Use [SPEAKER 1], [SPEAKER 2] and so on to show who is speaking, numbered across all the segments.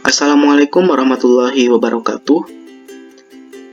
[SPEAKER 1] Assalamualaikum warahmatullahi wabarakatuh.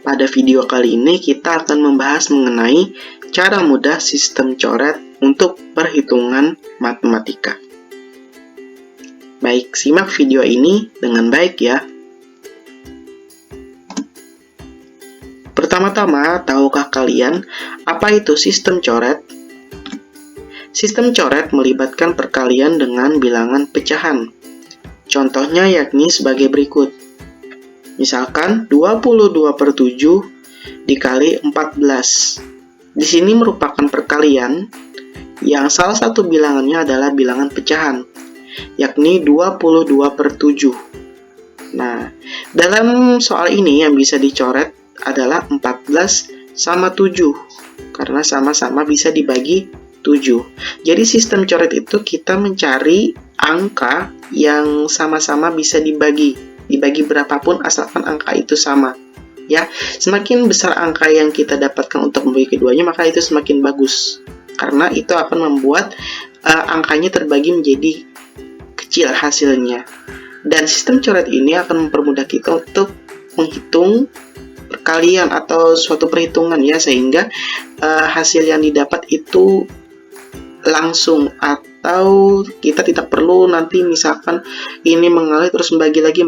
[SPEAKER 1] Pada video kali ini kita akan membahas mengenai cara mudah sistem coret untuk perhitungan matematika. Baik, simak video ini dengan baik ya. Pertama-tama, tahukah kalian apa itu sistem coret? Sistem coret melibatkan perkalian dengan bilangan pecahan. Contohnya yakni sebagai berikut. Misalkan 22/7 dikali 14. Di sini merupakan perkalian yang salah satu bilangannya adalah bilangan pecahan, yakni 22/7. Nah, dalam soal ini yang bisa dicoret adalah 14 sama 7, karena sama-sama bisa dibagi 7. Jadi sistem coret itu kita mencari angka yang sama-sama bisa dibagi berapapun asalkan angka itu sama. Ya, semakin besar angka yang kita dapatkan untuk membagi keduanya, maka itu semakin bagus. Karena itu akan membuat angkanya terbagi menjadi kecil hasilnya. Dan sistem coret ini akan mempermudah kita untuk menghitung perkalian atau suatu perhitungan ya, sehingga hasil yang didapat itu langsung, atau kita tidak perlu nanti misalkan ini mengalir terus membagi lagi.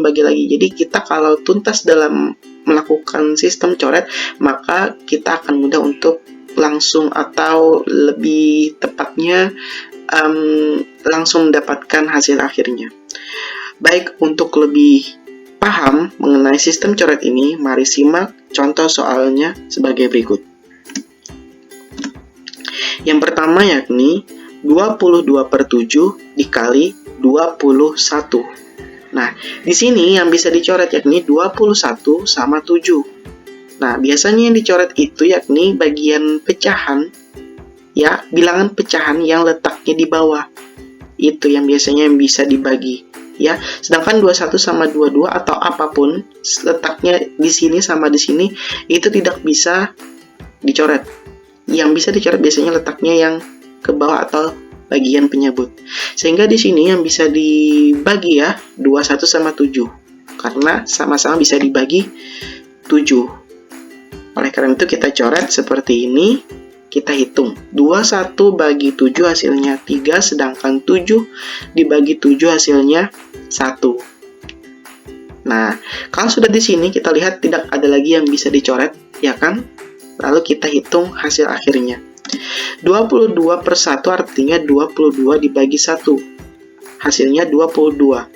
[SPEAKER 1] Jadi kita kalau tuntas dalam melakukan sistem coret, maka kita akan mudah untuk langsung, atau lebih tepatnya langsung mendapatkan hasil akhirnya. Baik, untuk lebih paham mengenai sistem coret ini, mari simak contoh soalnya sebagai berikut. Yang pertama yakni 22/7 dikali 21. Nah, di sini yang bisa dicoret yakni 21 sama 7. Nah, biasanya yang dicoret itu yakni bagian pecahan, ya, bilangan pecahan yang letaknya di bawah. Itu yang biasanya yang bisa dibagi, ya. Sedangkan 21 sama 22 atau apapun letaknya di sini sama di sini itu tidak bisa dicoret. Yang bisa dicoret biasanya letaknya yang ke bawah atau bagian penyebut. Sehingga di sini yang bisa dibagi ya 21 sama 7, karena sama-sama bisa dibagi 7. Oleh karena itu kita coret seperti ini. Kita hitung 21 bagi 7 hasilnya 3, sedangkan 7 dibagi 7 hasilnya 1. Nah, kalau sudah di sini kita lihat tidak ada lagi yang bisa dicoret, ya kan? Lalu kita hitung hasil akhirnya. 22/1 artinya 22 dibagi 1. Hasilnya 22.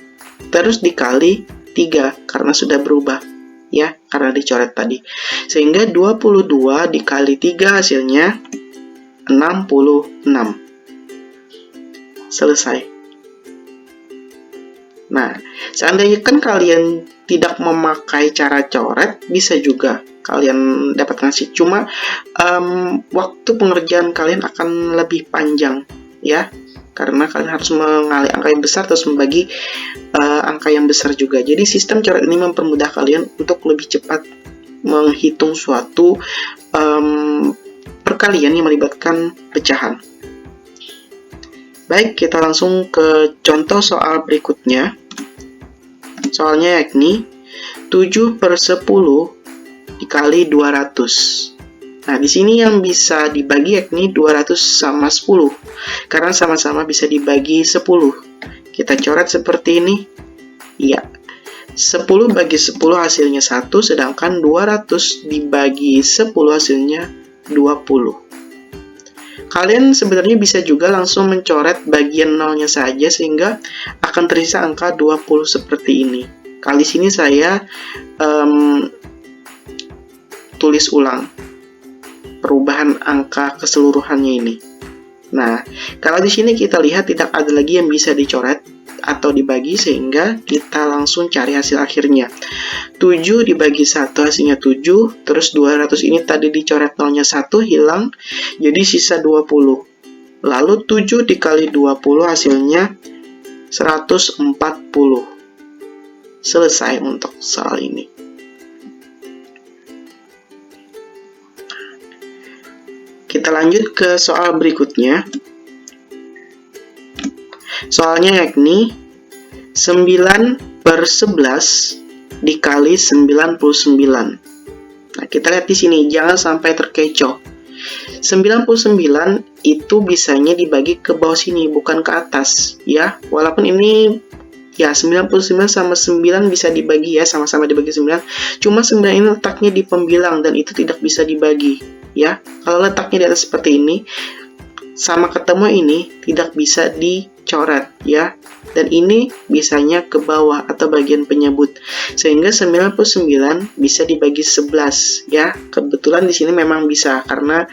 [SPEAKER 1] Terus dikali 3 karena sudah berubah, ya, karena dicoret tadi. Sehingga 22 dikali 3 hasilnya 66. Selesai. Nah, seandainya kan kalian tidak memakai cara coret, bisa juga kalian dapatkan sih. Cuma waktu pengerjaan kalian akan lebih panjang, ya, karena kalian harus mengalih angka yang besar terus membagi angka yang besar juga. Jadi sistem coret ini mempermudah kalian untuk lebih cepat menghitung suatu perkalian yang melibatkan pecahan. Baik, kita langsung ke contoh soal berikutnya. Soalnya yakni 7/10 dikali 200. Nah, di sini yang bisa dibagi yakni 200 sama 10, karena sama-sama bisa dibagi 10. Kita coret seperti ini. Ya, 10 bagi 10 hasilnya 1, sedangkan 200 dibagi 10 hasilnya 20. Kalian sebenarnya bisa juga langsung mencoret bagian nolnya saja, sehingga akan tersisa angka 20 seperti ini. Kali sini saya tulis ulang perubahan angka keseluruhannya ini. Nah, kalau di sini kita lihat tidak ada lagi yang bisa dicoret atau dibagi, sehingga kita langsung cari hasil akhirnya. 7 dibagi 1 hasilnya 7, terus 200 ini tadi dicoret nolnya 1, hilang, jadi sisa 20. Lalu 7 dikali 20 hasilnya 140. Selesai untuk soal ini. Kita lanjut ke soal berikutnya. Soalnya yakni 9/11 dikali 99. Nah, kita lihat di sini, jangan sampai terkecoh. 99 itu bisanya dibagi ke bawah sini, bukan ke atas, ya. Walaupun ini ya 99 sama 9 bisa dibagi ya, sama-sama dibagi 9. Cuma 9 ini letaknya di pembilang dan itu tidak bisa dibagi, ya. Kalau letaknya di atas seperti ini, sama ketemu ini tidak bisa dicoret, ya. Dan ini bisanya ke bawah atau bagian penyebut. Sehingga 99 bisa dibagi 11, ya. Kebetulan di sini memang bisa karena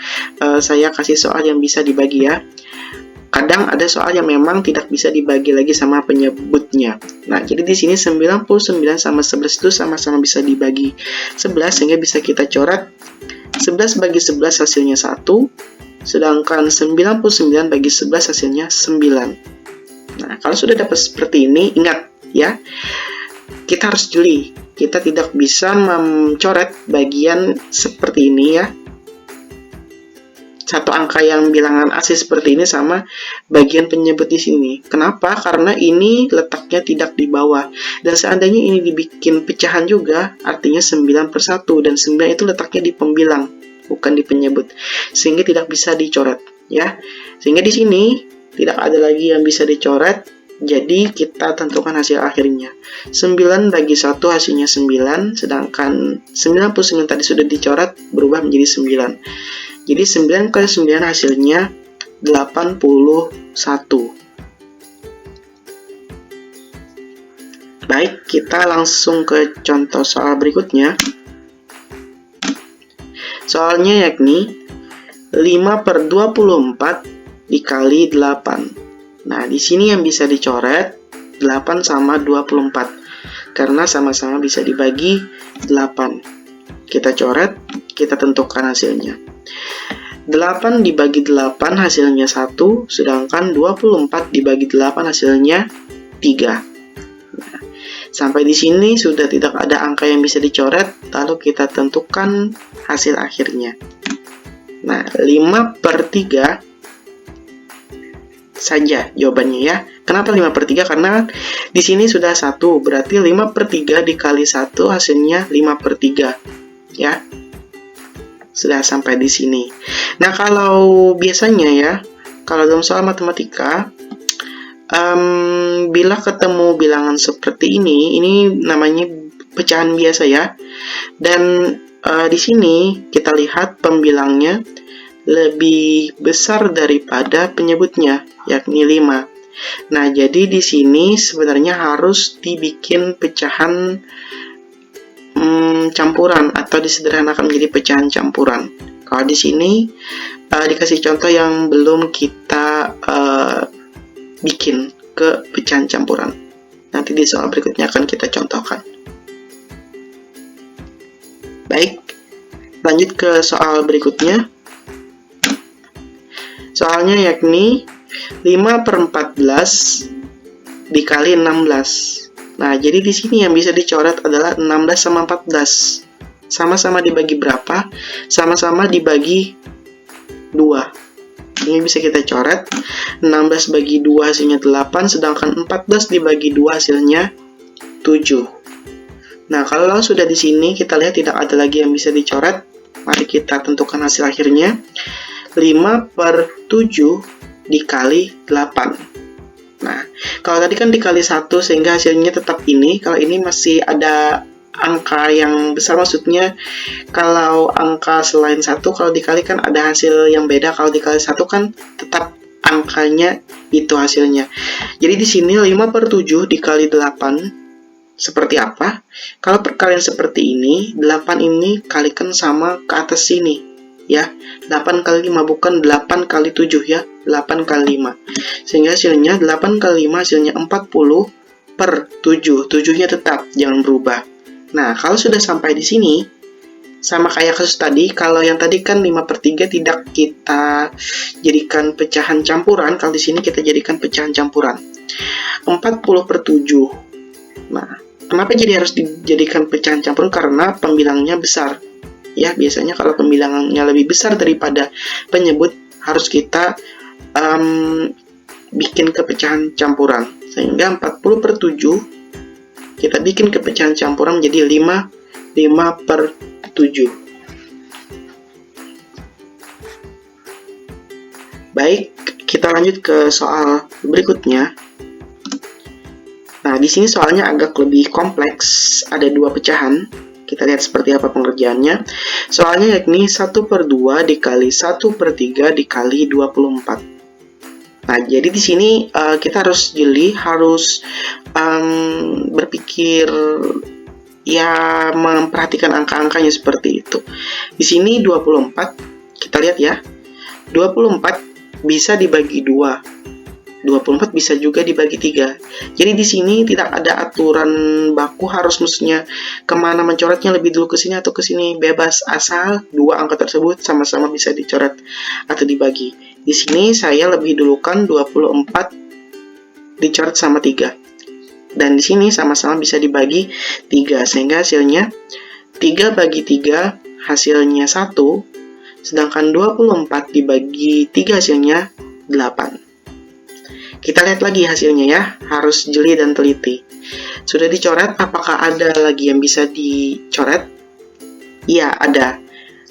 [SPEAKER 1] saya kasih soal yang bisa dibagi, ya. Kadang ada soal yang memang tidak bisa dibagi lagi sama penyebutnya. Nah, jadi di sini 99 sama 11 itu sama-sama bisa dibagi 11 sehingga bisa kita coret. 11 bagi 11 hasilnya 1, sedangkan 99 bagi 11 hasilnya 9. Nah, kalau sudah dapat seperti ini, ingat ya, kita harus jeli. Kita tidak bisa mencoret bagian seperti ini ya. Satu angka yang bilangan asli seperti ini sama bagian penyebut di sini. Kenapa? Karena ini letaknya tidak di bawah. Dan seandainya ini dibikin pecahan juga, artinya 9/1 dan 9 itu letaknya di pembilang, bukan di penyebut. Sehingga tidak bisa dicoret ya. Sehingga di sini tidak ada lagi yang bisa dicoret, jadi kita tentukan hasil akhirnya. 9 bagi 1 hasilnya 9, sedangkan 99 tadi sudah dicoret, berubah menjadi 9. Jadi 9 kali 9 hasilnya 81. Baik, kita langsung ke contoh soal berikutnya. Soalnya yakni 5/24 dikali 8. Nah, di sini yang bisa dicoret 8 sama 24 karena sama-sama bisa dibagi 8. Kita coret, kita tentukan hasilnya. 8 dibagi 8 hasilnya 1, sedangkan 24 dibagi 8 hasilnya 3. Nah, sampai di sini sudah tidak ada angka yang bisa dicoret, lalu kita tentukan hasil akhirnya. Nah, 5/3 saja jawabannya ya. Kenapa 5/3? Karena di sini sudah 1, berarti 5/3 dikali 1 hasilnya 5/3 ya. Sudah sampai di sini. Nah, kalau biasanya ya, kalau dalam soal matematika, bila ketemu bilangan seperti ini namanya pecahan biasa ya. Dan di sini kita lihat pembilangnya lebih besar daripada penyebutnya, yakni 5. Nah, jadi di sini sebenarnya harus dibikin pecahan campuran atau disederhanakan menjadi pecahan campuran. Kalau di sini dikasih contoh yang belum kita bikin ke pecahan campuran. Nanti di soal berikutnya akan kita contohkan. Baik, lanjut ke soal berikutnya. Soalnya yakni 5/14 dikali 16. Nah, jadi di sini yang bisa dicoret adalah 16 sama 14. Sama-sama dibagi berapa? Sama-sama dibagi 2. Ini bisa kita coret. 16 bagi 2 hasilnya 8, sedangkan 14 dibagi 2 hasilnya 7. Nah, kalau sudah di sini kita lihat tidak ada lagi yang bisa dicoret. Mari kita tentukan hasil akhirnya. 5/7 dikali 8. Nah, kalau tadi kan dikali 1 sehingga hasilnya tetap ini. Kalau ini masih ada angka yang besar, maksudnya kalau angka selain 1 kalau dikali kan ada hasil yang beda. Kalau dikali 1 kan tetap angkanya itu hasilnya. Jadi di sini 5/7 dikali 8 seperti apa? Kalau perkalian seperti ini, 8 ini kalikan sama ke atas sini. Ya, 8 kali 5 bukan 8 kali 7 ya, 8 kali 5. Sehingga hasilnya 8 kali 5 hasilnya 40/7. 7-nya tetap, jangan berubah. Nah, kalau sudah sampai di sini, sama kayak kasus tadi, kalau yang tadi kan 5/3 tidak kita jadikan pecahan campuran, kalau di sini kita jadikan pecahan campuran. 40/7. Nah, kenapa jadi harus dijadikan pecahan campuran? Karena pembilangnya besar. Ya, biasanya kalau pembilangannya lebih besar daripada penyebut harus kita bikin ke pecahan campuran. Sehingga 40/7 kita bikin ke pecahan campuran menjadi 5/7. Baik, kita lanjut ke soal berikutnya. Nah, di sini soalnya agak lebih kompleks, ada dua pecahan. Kita lihat seperti apa pengerjaannya. Soalnya yakni 1/2 dikali 1/3 dikali 24. Nah, jadi di sini kita harus jeli, harus berpikir, ya memperhatikan angka-angkanya seperti itu. Di sini 24, kita lihat ya. 24 bisa dibagi 2. 24 bisa juga dibagi 3. Jadi di sini tidak ada aturan baku harus mestinya kemana mencoretnya, lebih dulu ke sini atau ke sini, bebas, asal dua angka tersebut sama-sama bisa dicoret atau dibagi. Di sini saya lebih dulukan 24 dicoret sama 3. Dan di sini sama-sama bisa dibagi 3, sehingga hasilnya 3 bagi 3 hasilnya 1, sedangkan 24 dibagi 3 hasilnya 8. Kita lihat lagi hasilnya ya, harus jeli dan teliti. Sudah dicoret, apakah ada lagi yang bisa dicoret? Iya, ada.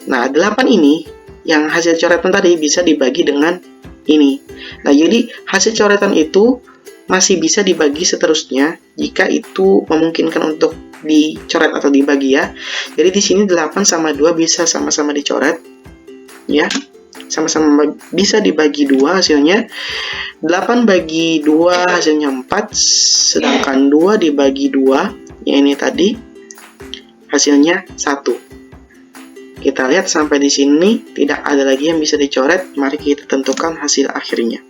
[SPEAKER 1] Nah, 8 ini, yang hasil coretan tadi bisa dibagi dengan ini. Nah, jadi hasil coretan itu masih bisa dibagi seterusnya, jika itu memungkinkan untuk dicoret atau dibagi ya. Jadi di sini 8 sama 2 bisa sama-sama dicoret. Ya, sama-sama bisa dibagi 2 hasilnya. 8 bagi 2 hasilnya 4, sedangkan 2 dibagi 2, ya ini tadi, hasilnya 1. Kita lihat sampai di sini tidak ada lagi yang bisa dicoret. Mari kita tentukan hasil akhirnya.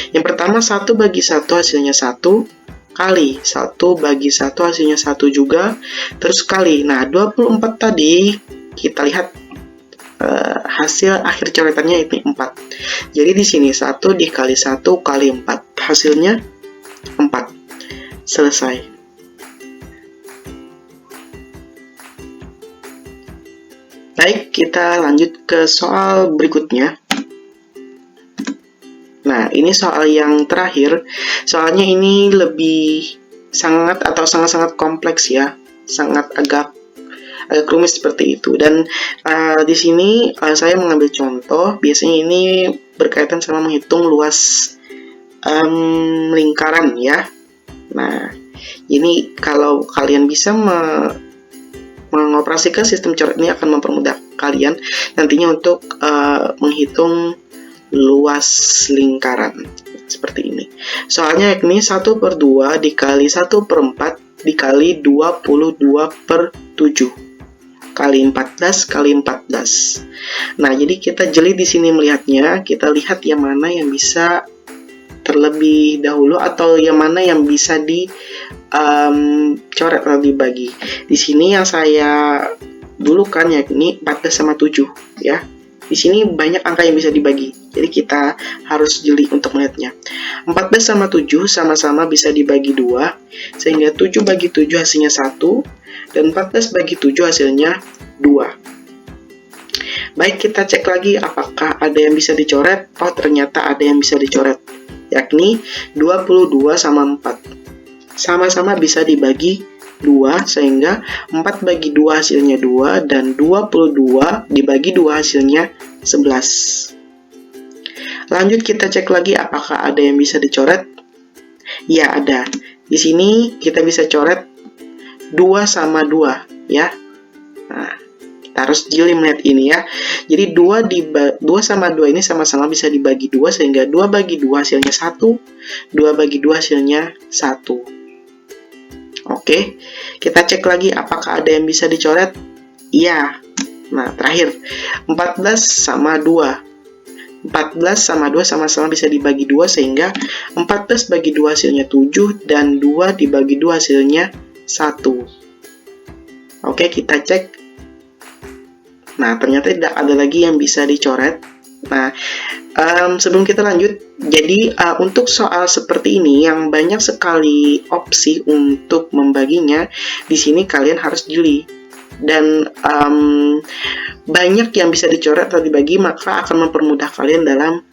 [SPEAKER 1] Yang pertama, 1 bagi 1 hasilnya 1, kali 1 bagi 1 hasilnya 1 juga, terus kali. Nah, 24 tadi kita lihat hasil akhir coretannya ini 4. Jadi di sini 1 dikali 1 kali 4, hasilnya 4. Selesai. Baik, kita lanjut ke soal berikutnya. Nah, ini soal yang terakhir. Soalnya ini lebih sangat-sangat kompleks ya. Sangat agak rumit seperti itu. Dan di sini saya mengambil contoh. Biasanya ini berkaitan sama menghitung luas lingkaran ya. Nah, ini kalau kalian bisa mengoperasikan sistem coret ini akan mempermudah kalian nantinya untuk menghitung luas lingkaran seperti ini. Soalnya yakni 1/2 dikali 1/4 dikali 22/7 kali 14 kali 14. Nah, jadi kita jeli di sini melihatnya, kita lihat yang mana yang bisa terlebih dahulu atau yang mana yang bisa dicoret atau dibagi. Di sini yang saya dulukan yakni 14 sama 7 ya. Di sini banyak angka yang bisa dibagi, jadi kita harus jeli untuk melihatnya. 14 sama 7 sama-sama bisa dibagi 2, sehingga 7 bagi 7 hasilnya 1, dan 14 bagi 7 hasilnya 2. Baik, kita cek lagi apakah ada yang bisa dicoret. Oh, ternyata ada yang bisa dicoret, yakni 22 sama 4. Sama-sama bisa dibagi 2, sehingga 4 bagi 2 hasilnya 2, dan 22 dibagi 2 hasilnya 11. Lanjut kita cek lagi apakah ada yang bisa dicoret. Ya, ada. Di sini kita bisa coret 2 sama 2 ya. Nah, kita harus jeli melihat ini ya. Jadi 2 sama 2 ini sama-sama bisa dibagi 2, sehingga 2 bagi 2 hasilnya 1, 2 bagi 2 hasilnya 1. Oke, kita cek lagi apakah ada yang bisa dicoret. Iya. Nah, terakhir 14 sama 2. 14 sama 2 sama-sama bisa dibagi 2, sehingga 14 bagi 2 hasilnya 7, dan 2 dibagi 2 hasilnya 1. Oke, kita cek. Nah, ternyata tidak ada lagi yang bisa dicoret. Nah, sebelum kita lanjut, jadi untuk soal seperti ini yang banyak sekali opsi untuk membaginya, di sini kalian harus jeli. dan banyak yang bisa dicoret atau dibagi, maka akan mempermudah kalian dalam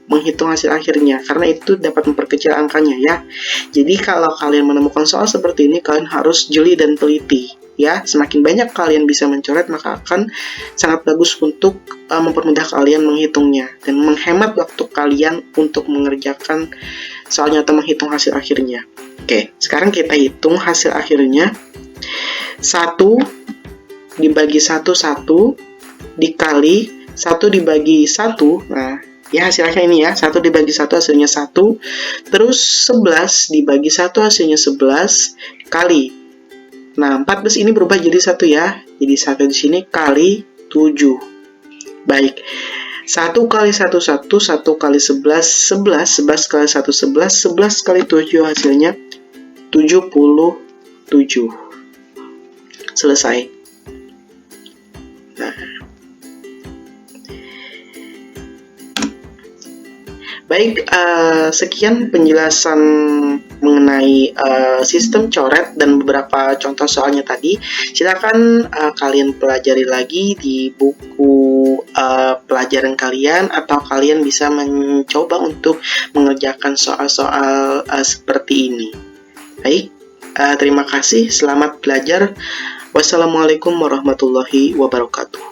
[SPEAKER 1] menghitung hasil akhirnya, karena itu dapat memperkecil angkanya ya. Jadi kalau kalian menemukan soal seperti ini, kalian harus jeli dan teliti ya. Semakin banyak kalian bisa mencoret, maka akan sangat bagus untuk mempermudah kalian menghitungnya dan menghemat waktu kalian untuk mengerjakan soalnya atau menghitung hasil akhirnya. Oke, sekarang kita hitung hasil akhirnya. 1 dibagi 1 dikali 1 dibagi 1. Nah, ya hasilnya ini ya, 1 dibagi 1 hasilnya 1. Terus 11 dibagi 1 hasilnya 11 kali. Nah, 14 ini berubah jadi 1 ya. Jadi 1 di sini kali 7. Baik. 1 kali 1 1, 1 kali 11 11, 11 kali 1 11, 11 kali 7 hasilnya 77. Selesai. Nah. Baik, sekian penjelasan mengenai sistem coret dan beberapa contoh soalnya tadi. Silakan kalian pelajari lagi di buku pelajaran kalian, atau kalian bisa mencoba untuk mengerjakan soal-soal seperti ini. Baik, terima kasih, selamat belajar. Wassalamualaikum warahmatullahi wabarakatuh.